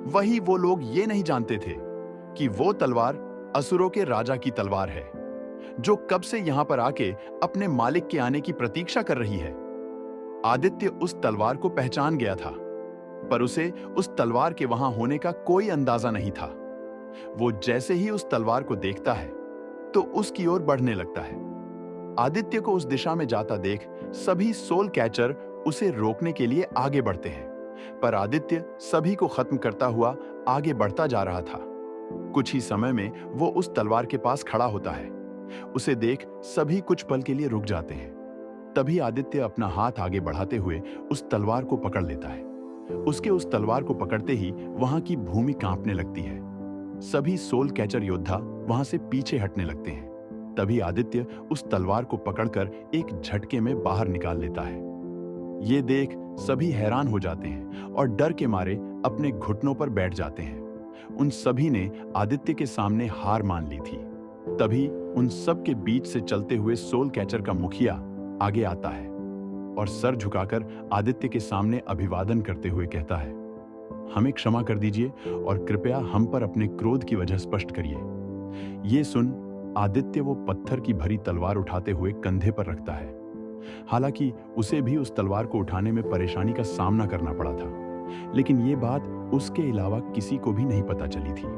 वही वो लोग ये नहीं जानते थे कि वो तलवार असुरों के राजा की तलवार है, जो कब से यहां पर आके अपने मालिक के आने की प्रतीक्षा कर रही है। आदित्य उस तलवार को पहचान गया था, पर उसे उस तलवार के वहां होने का कोई अंदाजा नहीं था। वो जैसे ही उस तलवार को देखता है, तो उसकी ओर बढ़ने लगता है। आदित्य को उस दिशा में जाता देख सभी सोल कैचर उसे रोकने के लिए आगे बढ़ते हैं, पर आदित्य सभी को खत्म करता हुआ आगे बढ़ता जा रहा था। कुछ ही समय में वो उस तलवार के पास खड़ा होता है। उसे देख सभी कुछ पल के लिए रुक जाते हैं। तभी आदित्य अपना हाथ आगे बढ़ाते हुए उस तलवार को पकड़ लेता है। उसके उस तलवार को पकड़ते ही वहां की भूमि कांपने लगती है। सभी सोल कैचर योद्धा वहां से पीछे हटने लगते हैं। तभी आदित्य उस तलवार को पकड़कर एक झटके में बाहर निकाल लेता है। ये देख सभी हैरान हो जाते हैं और डर के मारे अपने घुटनों पर बैठ जाते हैं। उन सभी ने आदित्य के सामने हार मान ली थी। तभी उन सब के बीच से चलते हुए सोल कैचर का मुखिया आगे आता है और सर झुकाकर आदित्य के सामने अभिवादन करते हुए कहता है, हमें क्षमा कर दीजिए और कृपया हम पर अपने क्रोध की वजह स्पष्ट करिए। ये सुन आदित्य वो पत्थर की भरी तलवार उठाते हुए कंधे पर रखता है। हालांकि उसे भी उस तलवार को उठाने में परेशानी का सामना करना पड़ा था, लेकिन ये बात उसके अलावा किसी को भी नहीं पता चली थी।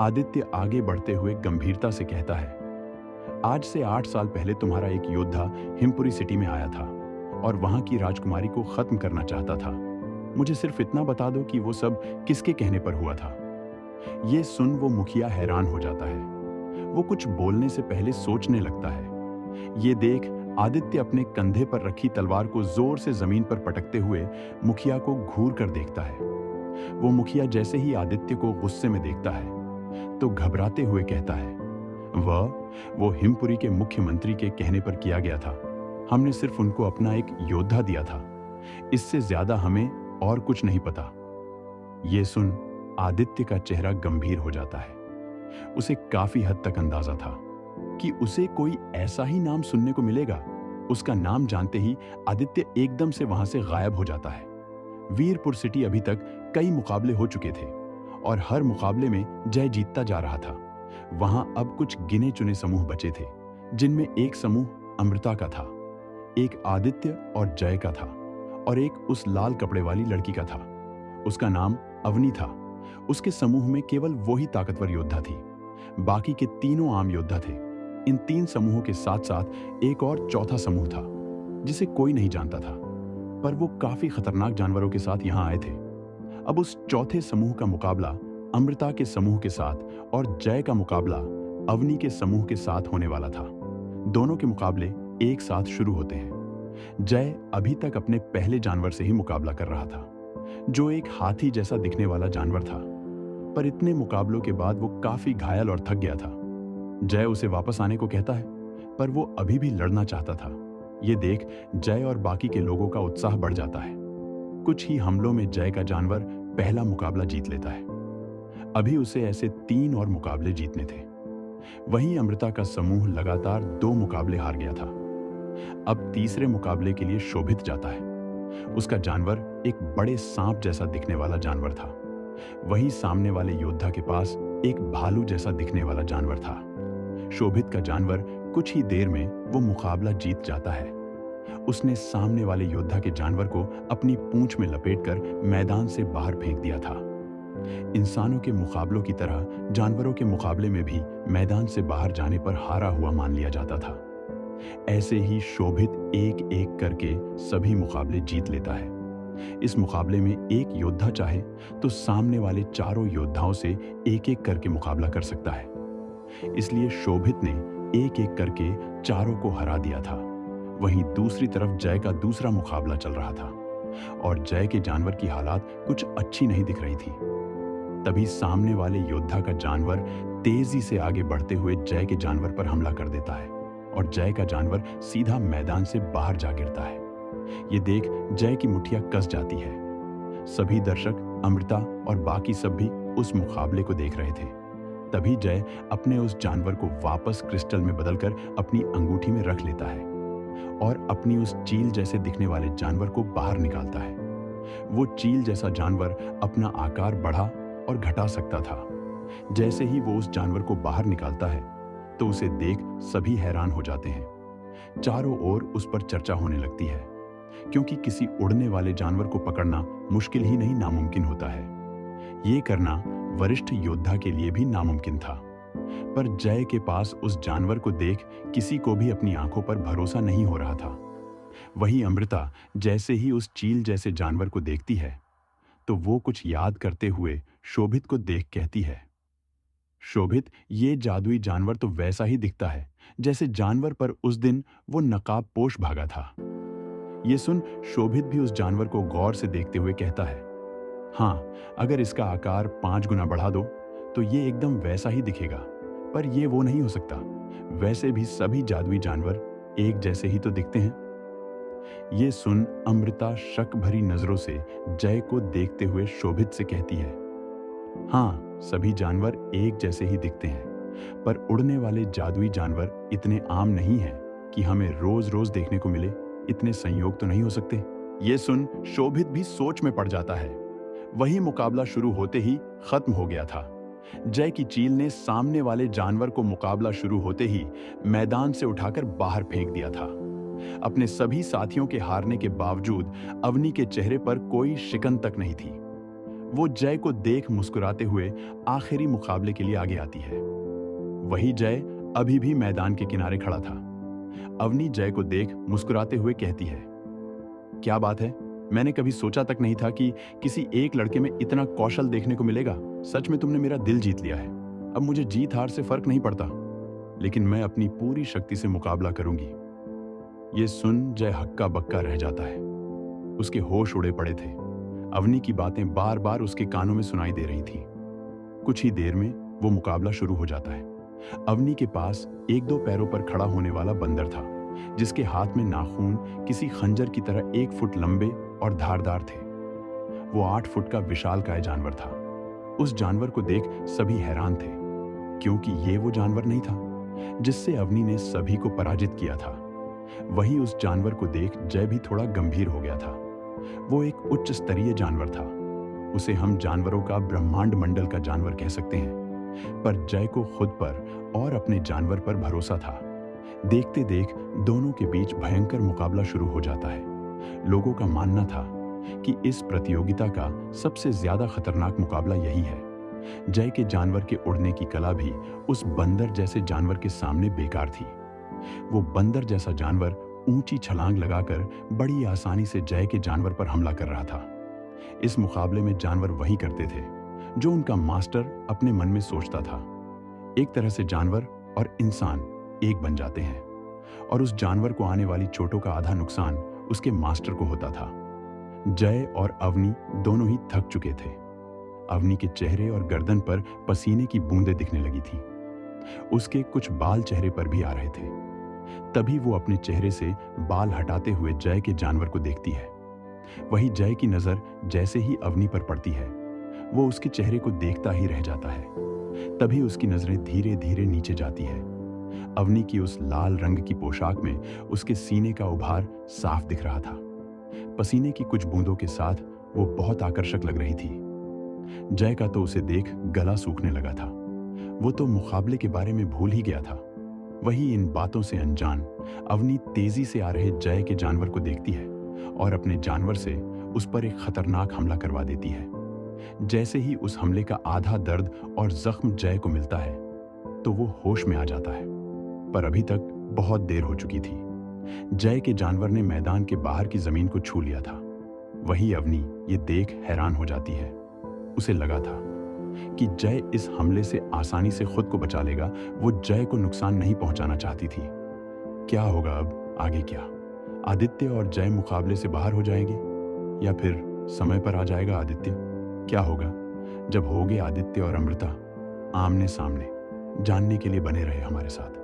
आदित्य आगे बढ़ते हुए गंभीरता से कहता है, आज से 8 साल पहले तुम्हारा एक योद्धा हिमपुरी सिटी में आया था और वहां की राजकुमारी को खत्म करना चाहता था। मुझे सिर्फ इतना बता दो कि वो सब किसके कहने पर हुआ था। ये सुन वो मुखिया हैरान हो जाता है। वो कुछ बोलने से पहले सोचने लगता है। ये देख आदित्य अपने कंधे पर रखी तलवार को जोर से जमीन पर पटकते हुए मुखिया को घूर कर देखता है। वो मुखिया जैसे ही आदित्य को गुस्से में देखता है तो घबराते हुए कहता है, वो हिमपुरी के मुख्यमंत्री के कहने पर किया गया था। हमने सिर्फ उनको अपना एक योद्धा दिया था, इससे ज्यादा हमें और कुछ नहीं पता। ये सुन आदित्य का चेहरा गंभीर हो जाता है। उसे काफी हद तक अंदाजा था कि उसे कोई ऐसा ही नाम सुनने को मिलेगा। उसका नाम जानते ही आदित्य एकदम से वहां से गायब हो जाता है। वीरपुर सिटी अभी तक कई मुकाबले हो चुके थे और हर मुकाबले में जय जीतता जा रहा था। वहां अब कुछ गिने चुने समूह बचे थे, जिनमें एक समूह अमृता का था, एक आदित्य और जय का था और एक उस लाल कपड़े वाली लड़की का था। उसका नाम अवनी था। उसके समूह में केवल वो ही ताकतवर योद्धा थी, बाकी के तीनों आम योद्धा थे। इन 3 समूहों के साथ साथ एक और चौथा समूह था जिसे कोई नहीं जानता था, पर वो काफी खतरनाक जानवरों के साथ यहां आए थे। अब उस चौथे समूह का मुकाबला अमृता के समूह के साथ और जय का मुकाबला अवनी के समूह के साथ होने वाला था। दोनों के मुकाबले एक साथ शुरू होते हैं। जय अभी तक अपने पहले जानवर से ही मुकाबला कर रहा था, जो एक हाथी जैसा दिखने वाला जानवर था, पर इतने मुकाबलों के बाद वो काफी घायल और थक गया था। जय उसे वापस आने को कहता है, पर वो अभी भी लड़ना चाहता था। ये देख जय और बाकी के लोगों का उत्साह बढ़ जाता है। कुछ ही हमलों में जय का जानवर पहला मुकाबला जीत लेता है। अभी उसे ऐसे 3 और मुकाबले जीतने थे। वहीं अमृता का समूह लगातार 2 मुकाबले हार गया था। अब तीसरे मुकाबले के लिए शोभित जाता है। उसका जानवर एक बड़े सांप जैसा दिखने वाला जानवर था। वहीं सामने वाले योद्धा के पास एक भालू जैसा दिखने वाला जानवर था। शोभित का जानवर कुछ ही देर में वो मुकाबला जीत जाता है। उसने सामने वाले योद्धा के जानवर को अपनी पूंछ में लपेटकर मैदान से बाहर फेंक दिया था। इंसानों के मुकाबलों की तरह जानवरों के मुकाबले में भी मैदान से बाहर जाने पर हारा हुआ मान लिया जाता था। ऐसे ही शोभित एक एक करके सभी मुकाबले जीत लेता है। इस मुकाबले में एक योद्धा चाहे तो सामने वाले चारों योद्धाओं से एक एक करके मुकाबला कर सकता है। इसलिए शोभित ने एक एक करके चारों को हरा दिया था। वहीं दूसरी तरफ जय का दूसरा मुकाबला चल रहा था और जय के जानवर की हालात कुछ अच्छी नहीं दिख रही थी। तभी सामने वाले योद्धा का जानवर तेजी से आगे बढ़ते हुए जय के जानवर पर हमला कर देता है और जय का जानवर सीधा मैदान से बाहर जा गिरता है। ये देख जय की मुठ्ठियां कस जाती है। सभी दर्शक अमृता और बाकी सब भी उस मुकाबले को देख रहे थे। तभी जय अपने उस जानवर को वापस क्रिस्टल में बदलकर अपनी अंगूठी में रख लेता है और अपनी उस चील जैसे दिखने वाले जानवर को बाहर निकालता है। वो चील जैसा जानवर अपना आकार बढ़ा और घटा सकता था। जैसे ही वो उस जानवर को बाहर निकालता है तो उसे देख सभी हैरान हो जाते हैं। चारों ओर उस पर चर्चा होने लगती है, क्योंकि किसी उड़ने वाले जानवर को पकड़ना मुश्किल ही नहीं नामुमकिन होता है। ये करना वरिष्ठ योद्धा के लिए भी नामुमकिन था। पर जय के पास उस जानवर को देख किसी को भी अपनी आंखों पर भरोसा नहीं हो रहा था। वही अमृता जैसे ही उस चील जैसे जानवर को देखती है तो वो कुछ याद करते हुए शोभित को देख कहती है, शोभित, ये जादुई जानवर तो वैसा ही दिखता है जैसे जानवर पर उस दिन वो नकाबपोश भागा था। ये सुन शोभित भी उस जानवर को गौर से देखते हुए कहता है, हाँ, अगर इसका आकार 5 गुना बढ़ा दो तो ये एकदम वैसा ही दिखेगा, पर ये वो नहीं हो सकता। वैसे भी सभी जादुई जानवर एक जैसे ही तो दिखते हैं। ये सुन अमृता शक भरी नजरों से जय को देखते हुए शोभित से कहती है, हाँ, सभी जानवर एक जैसे ही दिखते हैं, पर उड़ने वाले जादुई जानवर इतने आम नहीं हैं कि हमें रोज रोज देखने को मिले। इतने संयोग तो नहीं हो सकते। ये सुन शोभित भी सोच में पड़ जाता है। वही मुकाबला शुरू होते ही खत्म हो गया था। जय की चील ने सामने वाले जानवर को मुकाबला शुरू होते ही मैदान से उठाकर बाहर फेंक दिया था। अपने सभी साथियों के हारने के बावजूद अवनी के चेहरे पर कोई शिकन तक नहीं थी। वो जय को देख मुस्कुराते हुए आखिरी मुकाबले के लिए आगे आती है। वही जय अभी भी मैदान के किनारे खड़ा था। अवनी जय को देख मुस्कुराते हुए कहती है, क्या बात है, मैंने कभी सोचा तक नहीं था कि किसी एक लड़के में इतना कौशल देखने को मिलेगा। सच में तुमने मेरा दिल जीत लिया है। अब मुझे जीत हार से फर्क नहीं पड़ता, लेकिन मैं अपनी पूरी शक्ति से मुकाबला करूंगी। ये सुन जय हक्का बक्का रह जाता है। उसके होश उड़े पड़े थे। अवनी की बातें बार बार उसके कानों में सुनाई दे रही थी। कुछ ही देर में वो मुकाबला शुरू हो जाता है। अवनी के पास 1-2 पैरों पर खड़ा होने वाला बंदर था, जिसके हाथ में नाखून किसी खंजर की तरह 1 फुट लंबे और धारदार थे। वो 8 फुट का विशालकाय जानवर था। उस जानवर को देख सभी हैरान थे, क्योंकि ये वो जानवर नहीं था जिससे अवनी ने सभी को पराजित किया था। वहीं उस जानवर को देख जय भी थोड़ा गंभीर हो गया था। वो एक उच्च स्तरीय जानवर था। उसे हम जानवरों का ब्रह्मांड मंडल का जानवर कह सकते हैं। पर जय को खुद पर और अपने जानवर पर भरोसा था। देखते देख दोनों के बीच भयंकर मुकाबला शुरू हो जाता है। लोगों का मानना था कि इस प्रतियोगिता का सबसे ज्यादा खतरनाक मुकाबला यही है। जय के जानवर के उड़ने की कला भी उस बंदर जैसे जानवर के सामने बेकार थी। वो बंदर जैसा जानवर ऊंची छलांग लगाकर बड़ी आसानी से जय के जानवर पर हमला कर रहा था। इस मुकाबले में जानवर वही करते थे जो उनका मास्टर अपने मन में सोचता था। एक तरह से जानवर और इंसान एक बन जाते हैं, और उस जानवर को आने वाली चोटों का आधा नुकसान उसके मास्टर को होता था। जय और अवनी दोनों ही थक चुके थे। अवनी के चेहरे और गर्दन पर पसीने की बूंदें दिखने लगी थी। उसके कुछ बाल चेहरे पर भी आ रहे थे। तभी वो अपने चेहरे से बाल हटाते हुए जय के जानवर को देखती है। वही जय की नजर जैसे ही अवनी पर पड़ती है, वो उसके चेहरे को देखता ही रह जाता है। तभी उसकी नजरें धीरे धीरे नीचे जाती है। अवनी की उस लाल रंग की पोशाक में उसके सीने का उभार साफ दिख रहा था। पसीने की कुछ बूंदों के साथ वो बहुत आकर्षक लग रही थी। जय का तो उसे देख गला सूखने लगा था। वो तो मुकाबले के बारे में भूल ही गया था। वही इन बातों से अनजान अवनी तेजी से आ रहे जय के जानवर को देखती है और अपने जानवर से उस पर एक खतरनाक हमला करवा देती है। जैसे ही उस हमले का आधा दर्द और जख्म जय को मिलता है तो वो होश में आ जाता है, पर अभी तक बहुत देर हो चुकी थी। जय के जानवर ने मैदान के बाहर की जमीन को छू लिया था। वही अवनी ये देख हैरान हो जाती है। उसे लगा था कि जय इस हमले से आसानी से खुद को बचा लेगा। वो जय को नुकसान नहीं पहुंचाना चाहती थी। क्या होगा अब आगे? क्या आदित्य और जय मुकाबले से बाहर हो जाएंगे, या फिर समय पर आ जाएगा आदित्य? क्या होगा जब होगे आदित्य और अमृता आमने सामने? जानने के लिए बने रहे हमारे साथ।